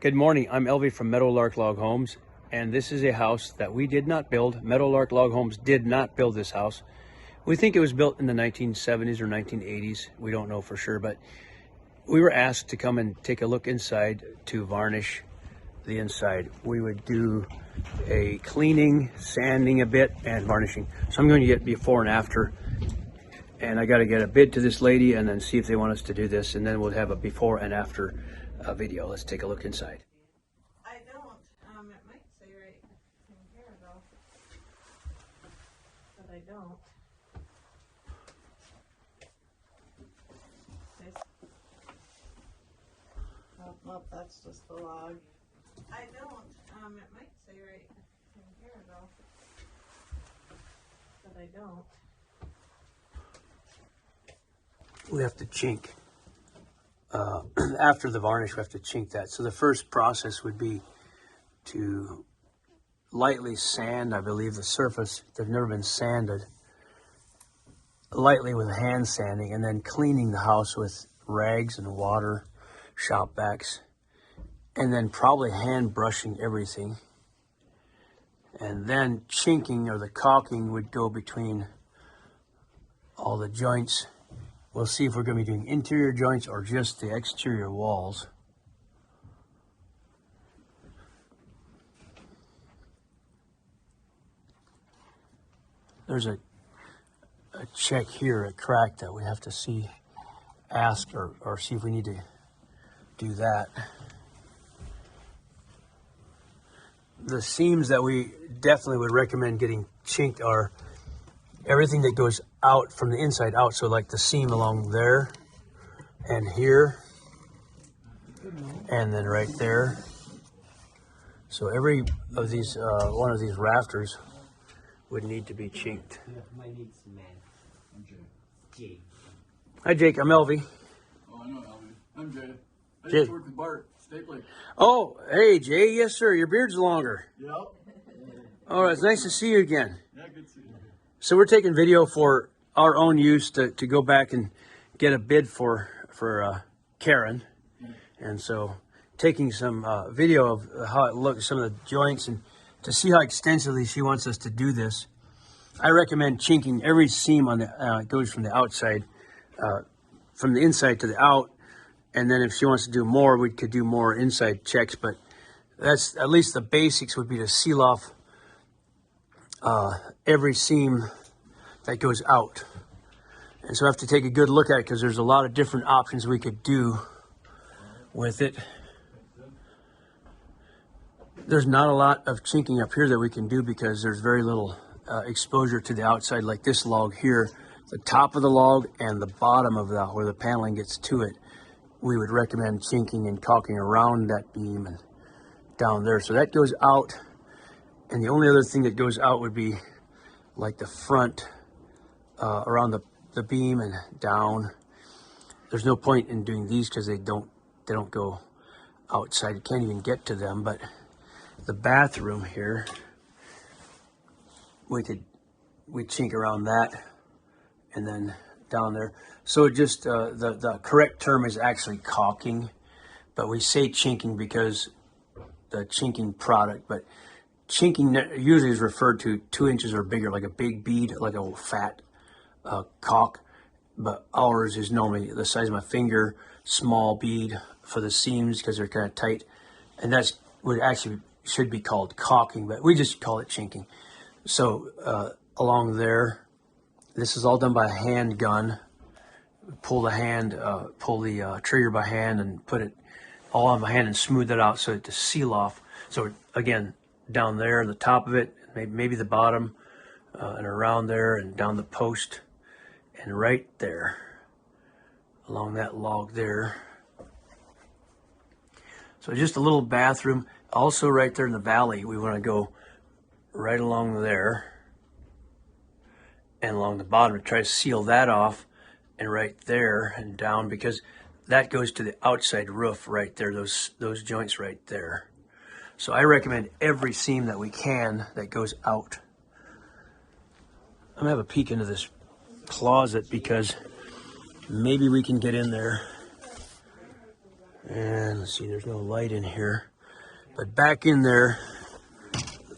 Good morning, I'm Elvie from Meadowlark Log Homes, and this is a house that we did not build. Meadowlark Log Homes did not build this house. We think it was built in the 1970s or 1980s. We don't know for sure, but we were asked to come and take a look inside to varnish the inside. We would do a cleaning, sanding a bit, and varnishing. So I'm going to get before and after, and I got to get a bid to this lady and then see if they want us to do this, and then we'll have a before and after video. Let's take a look inside. I don't. It might say right in here though, but I don't. Oh, that's just the log. I don't. It might say right in here though, but I don't. We have to chink. After the varnish, we have to chink that. So the first process would be to lightly sand, I believe, the surface. They've never been sanded. Lightly with hand sanding, and then cleaning the house with rags and water, shop vacs, and then probably hand brushing everything. And then chinking, or the caulking, would go between all the joints. We'll see if we're going to be doing interior joints or just the exterior walls. There's a check here, a crack that we have to see, ask or see if we need to do that. The seams that we definitely would recommend getting chinked are everything that goes out from the inside out. So like the seam along there and here and then right there. So every of these, one of these rafters would need to be chinked. Hi Jake, I'm Elvie. Oh, I know Elvie. I'm Jay. I Jay. used to work with Bart, stapling. Oh, hey Jay, yes sir, your beard's longer. Yep. All right, it's nice to see you again. Yeah, good to see you. So we're taking video for our own use to go back and get a bid for Karen. And so taking some video of how it looks, some of the joints, and to see how extensively she wants us to do this. I recommend chinking every seam on the, goes from the outside, from the inside to the out. And then if she wants to do more, we could do more inside checks, but that's at least the basics would be to seal off every seam that goes out. And so I have to take a good look at it because there's a lot of different options we could do with it. There's not a lot of chinking up here that we can do because there's very little exposure to the outside, like this log here. The top of the log and the bottom of the, where the paneling gets to it, we would recommend chinking and caulking around that beam and down there. So that goes out. And the only other thing that goes out would be like the front around the beam and down. There's no point in doing these because they don't go outside. You can't even get to them. But the bathroom here, we chink around that and then down there. So it just the correct term is actually caulking, but we say chinking because the chinking product, but chinking usually is referred to 2 inches or bigger, like a big bead, like a fat caulk. But ours is normally the size of my finger, small bead for the seams because they're kind of tight. And that's what actually should be called caulking, but we just call it chinking. So along there, this is all done by a hand gun. Pull the trigger by hand and put it all on my hand and smooth it out so to seal off. So again, down there, the top of it, maybe the bottom, and around there and down the post and right there along that log there. So just a little bathroom. Also right there in the valley, we want to go right along there and along the bottom to try to seal that off, and right there and down, because that goes to the outside roof right there, those joints right there. So I recommend every seam that we can that goes out. I'm gonna have a peek into this closet because maybe we can get in there. And let's see, there's no light in here. But back in there,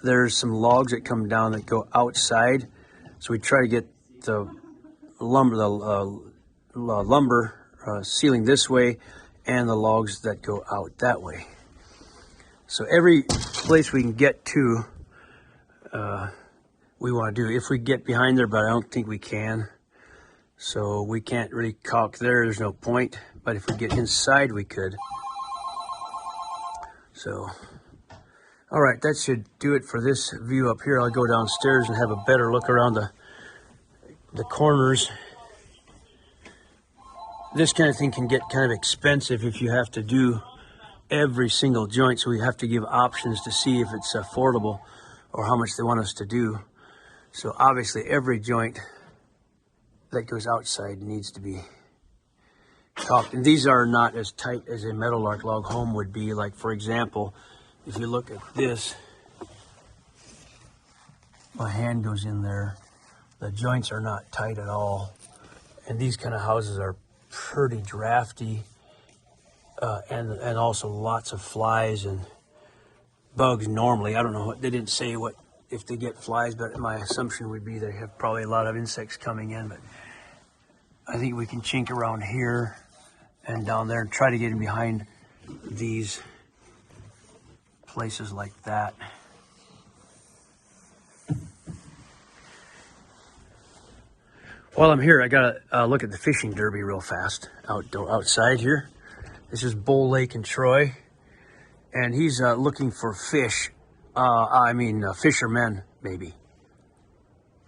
there's some logs that come down that go outside. So we try to get the lumber ceiling this way and the logs that go out that way. So every place we can get to, we want to do. If we get behind there, but I don't think we can. So we can't really caulk there. There's no point. But if we get inside, we could. So, all right, that should do it for this view up here. I'll go downstairs and have a better look around the corners. This kind of thing can get kind of expensive if you have to do every single joint. So we have to give options to see if it's affordable or how much they want us to do. So obviously every joint that goes outside needs to be caulked. And these are not as tight as a Meadowlark Log Home would be. Like, for example, if you look at this, my hand goes in there. The joints are not tight at all. And these kind of houses are pretty drafty, and also lots of flies and bugs normally. I don't know what, they didn't say what if they get flies, but my assumption would be they have probably a lot of insects coming in. But I think we can chink around here and down there and try to get in behind these places like that. While I'm here, I gotta look at the fishing derby real fast outside here. This is Bull Lake in Troy, and he's looking for fish. Fishermen maybe.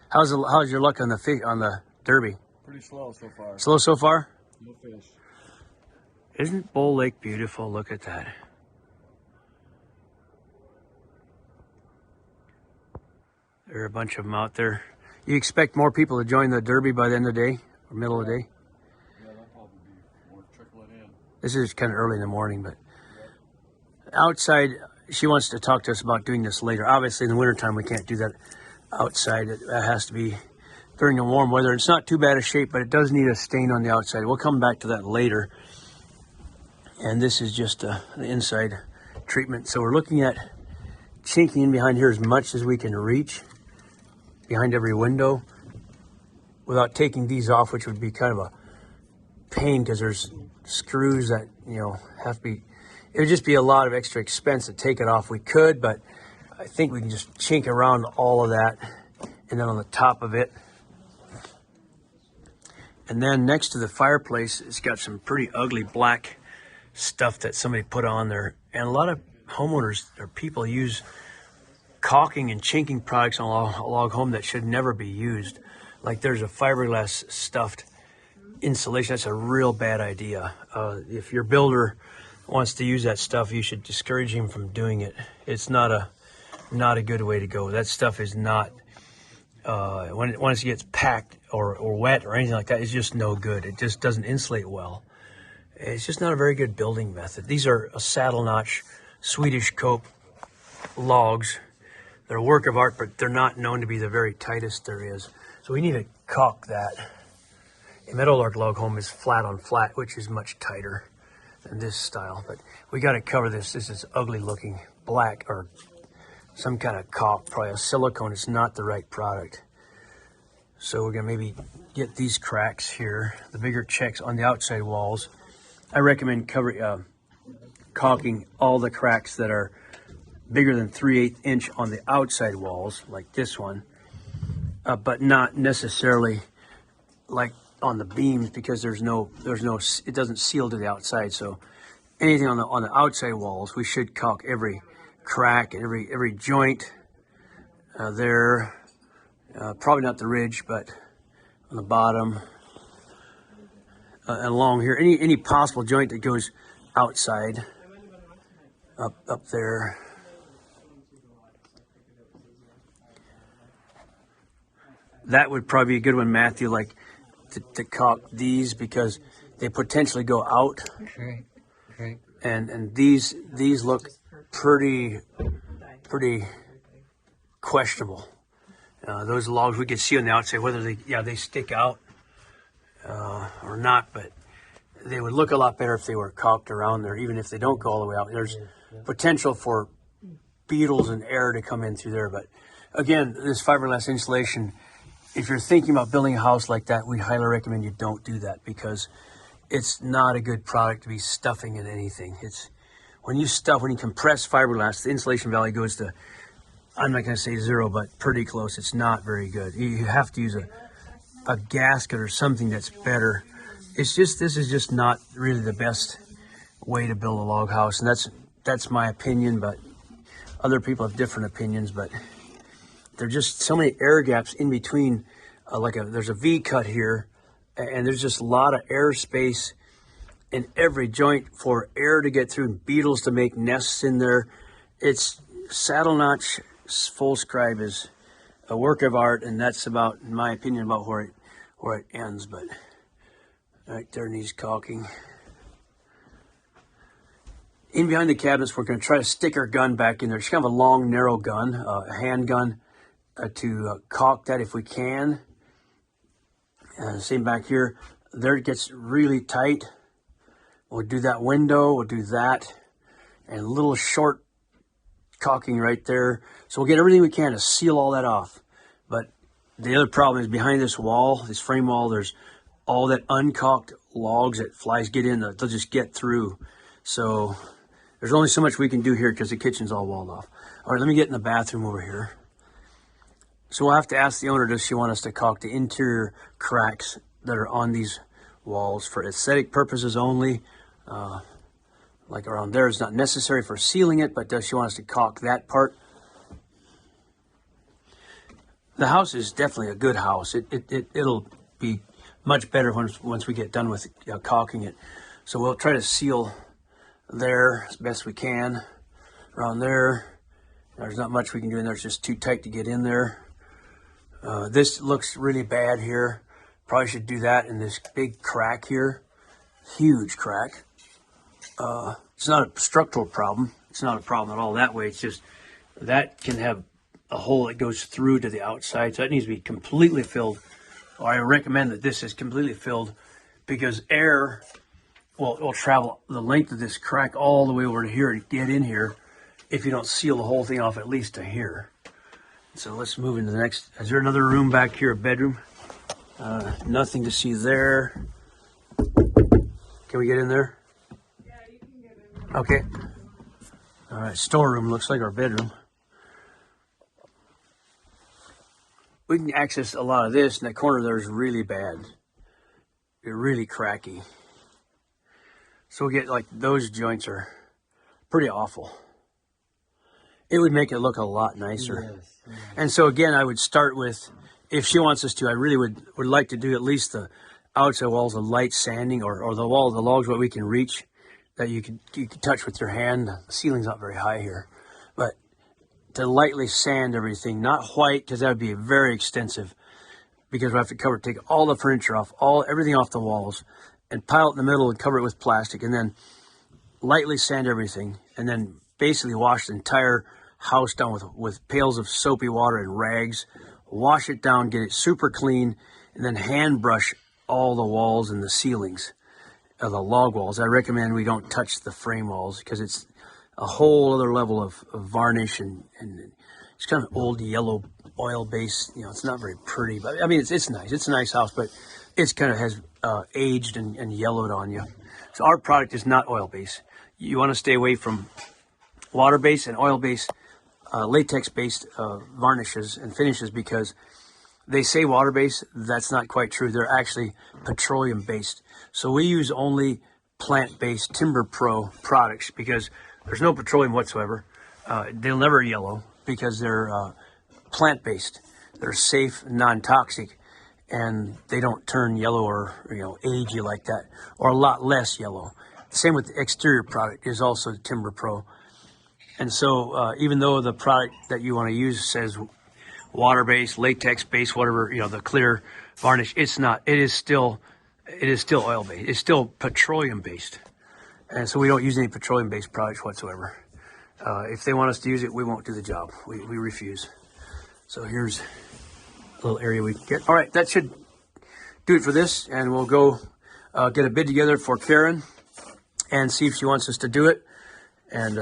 How's your luck on the derby? Pretty slow so far. Slow so far? No fish. Isn't Bull Lake beautiful? Look at that. There are a bunch of them out there. You expect more people to join the derby by the end of the day or middle of the day? Yeah, that'll probably be more trickling in. This is kind of early in the morning, but outside, she wants to talk to us about doing this later. Obviously, in the wintertime, we can't do that outside. It has to be during the warm weather. It's not too bad a shape, but it does need a stain on the outside. We'll come back to that later. And this is just the inside treatment. So we're looking at chinking in behind here as much as we can reach behind every window without taking these off, which would be kind of a pain because there's screws that, have to be, it would just be a lot of extra expense to take it off. We could, but I think we can just chink around all of that. And then on the top of it, and then next to the fireplace, it's got some pretty ugly black stuff that somebody put on there. And a lot of homeowners or people use caulking and chinking products on a log home that should never be used. Like there's a fiberglass stuffed insulation. That's a real bad idea. If your builder wants to use that stuff, you should discourage him from doing it. It's not a good way to go. That stuff is not, once it gets packed or wet or anything like that, it's just no good. It just doesn't insulate well. It's just not a very good building method. These are a saddle notch Swedish cope logs. They're a work of art, but they're not known to be the very tightest there is. So we need to caulk that. A Meadowlark Log Home is flat on flat, which is much tighter than this style. But we got to cover this. This is ugly looking black or some kind of caulk, probably a silicone. It's not the right product. So we're going to maybe get these cracks here, the bigger checks on the outside walls. I recommend caulking all the cracks that are bigger than 3/8 inch on the outside walls, like this one, but not necessarily like on the beams because it doesn't seal to the outside. So anything on the outside walls, we should caulk every crack and every joint there. Probably not the ridge, but on the bottom and along here, any possible joint that goes outside, up there. That would probably be a good one, Matthew, like to caulk these because they potentially go out. Right. And these look pretty questionable. Those logs we could see on the outside whether they stick out or not, but they would look a lot better if they were caulked around there, even if they don't go all the way out. There's potential for beetles and air to come in through there. But again, this fiberglass insulation, if you're thinking about building a house like that, we highly recommend you don't do that, because it's not a good product to be stuffing in anything. It's when you compress fiberglass, the insulation value goes to, I'm not going to say 0, but pretty close. It's not very good. You have to use a gasket or something that's better. This is just not really the best way to build a log house, and that's my opinion, but other people have different opinions. But there are just so many air gaps in between. There's a V cut here, and there's just a lot of air space in every joint for air to get through and beetles to make nests in there. It's saddle notch full scribe is a work of art, and that's about, in my opinion, about where it ends. But right there needs caulking. In behind the cabinets, we're going to try to stick our gun back in there. It's kind of a long, narrow gun, a handgun, to caulk that if we can. Same back here. There it gets really tight. We'll do that window. We'll do that. And a little short caulking right there. So we'll get everything we can to seal all that off. But the other problem is behind this wall, this frame wall, there's all that uncaulked logs that flies get in. They'll just get through. So there's only so much we can do here because the kitchen's all walled off. All right, let me get in the bathroom over here. So we'll have to ask the owner, does she want us to caulk the interior cracks that are on these walls for aesthetic purposes only? Like around there, it's not necessary for sealing it, but does she want us to caulk that part? The house is definitely a good house. It'll be much better once we get done with caulking it. So we'll try to seal there as best we can. Around there, there's not much we can do in there. It's just too tight to get in there. This looks really bad here. Probably should do that in this big crack here. Huge crack. It's not a structural problem. It's not a problem at all that way. It's just that can have a hole that goes through to the outside. So that needs to be completely filled. Or I recommend that this is completely filled, because air will travel the length of this crack all the way over to here and get in here if you don't seal the whole thing off at least to here. So let's move into the next. Is there another room back here, a bedroom? Nothing to see there. Can we get in there? Yeah, you can get in. Okay. All right, storeroom looks like our bedroom. We can access a lot of this, and that corner there is really bad. They're really cracky. So we get like those joints are pretty awful. It would make it look a lot nicer. Yes. And so again, I would start with, if she wants us to, I really would like to do at least the outside walls of light sanding, or the wall of the logs what we can reach, that you can touch with your hand. The ceiling's not very high here, but to lightly sand everything, not white, because that would be very extensive, because we have to take all the furniture off, everything off the walls, and pile it in the middle and cover it with plastic, and then lightly sand everything, and then basically wash the entire house down with pails of soapy water and rags. Wash it down, get it super clean, and then hand brush all the walls and the ceilings of the log walls. I recommend we don't touch the frame walls, because it's a whole other level of varnish, and it's kind of old yellow oil base. It's not very pretty, but I mean, it's nice. It's a nice house, but it's kind of has aged and yellowed on you. So our product is not oil base. You want to stay away from water base and oil base, latex based varnishes and finishes, because they say water based. That's not quite true. They're actually petroleum based. So we use only plant based Timber Pro products, because there's no petroleum whatsoever. They'll never yellow because they're plant based. They're safe, non-toxic, and they don't turn yellow or age you like that, or a lot less yellow. Same with the exterior product is also Timber Pro. And so even though the product that you want to use says water-based, latex-based, whatever, the clear varnish, it's not. It is still oil-based. It's still petroleum-based. And so we don't use any petroleum-based products whatsoever. If they want us to use it, we won't do the job. We refuse. So here's a little area we can get. All right, that should do it for this. And we'll go get a bid together for Karen and see if she wants us to do it. And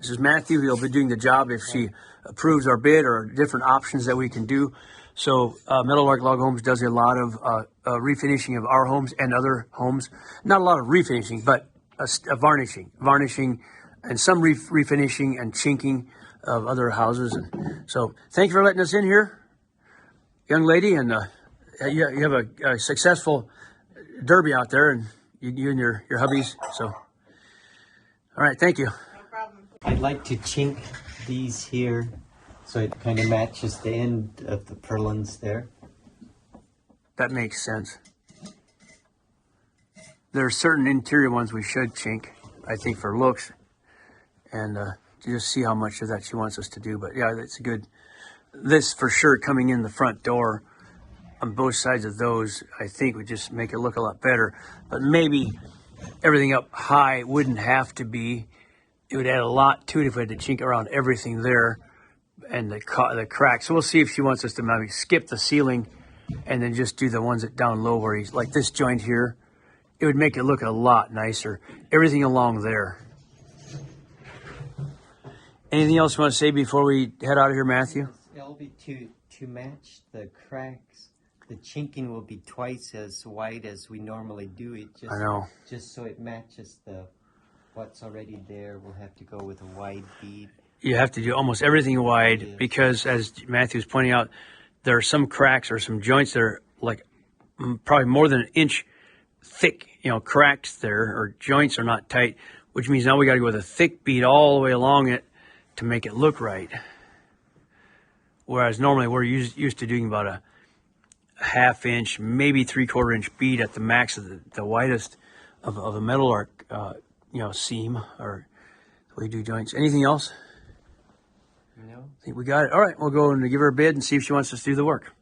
This is Matthew. He'll be doing the job if she approves our bid or different options that we can do. So Meadowlark Log Homes does a lot of refinishing of our homes and other homes. Not a lot of refinishing, but varnishing, and some refinishing and chinking of other houses. And so thank you for letting us in here, young lady. And you have a successful derby out there, and you and your hubbies. So, all right, thank you. No problem. I'd like to chink these here so it kind of matches the end of the purlins there. That makes sense. There are certain interior ones we should chink, I think, for looks, and to just see how much of that she wants us to do. But yeah, that's a good. This for sure coming in the front door on both sides of those, I think would just make it look a lot better. But maybe everything up high wouldn't have to be. It would add a lot to it if we had to chink around everything there and the cracks. So we'll see if she wants us to maybe skip the ceiling and then just do the ones that down low where he's like this joint here. It would make it look a lot nicer. Everything along there. Anything else you want to say before we head out of here, Matthew? Elvie, to match the cracks, the chinking will be twice as wide as we normally do it. I know. Just so it matches what's already there. We'll have to go with a wide bead. You have to do almost everything wide because, as Matthew's pointing out, there are some cracks or some joints that are like probably more than an inch thick, cracks there, or joints are not tight, which means now we got to go with a thick bead all the way along it to make it look right. Whereas normally we're used to doing about a ½ inch, maybe 3/4 inch bead at the max of the widest of a meadowlark, seam or the way you do joints. Anything else? No. I think we got it. All right, we'll go and give her a bid and see if she wants us to do the work.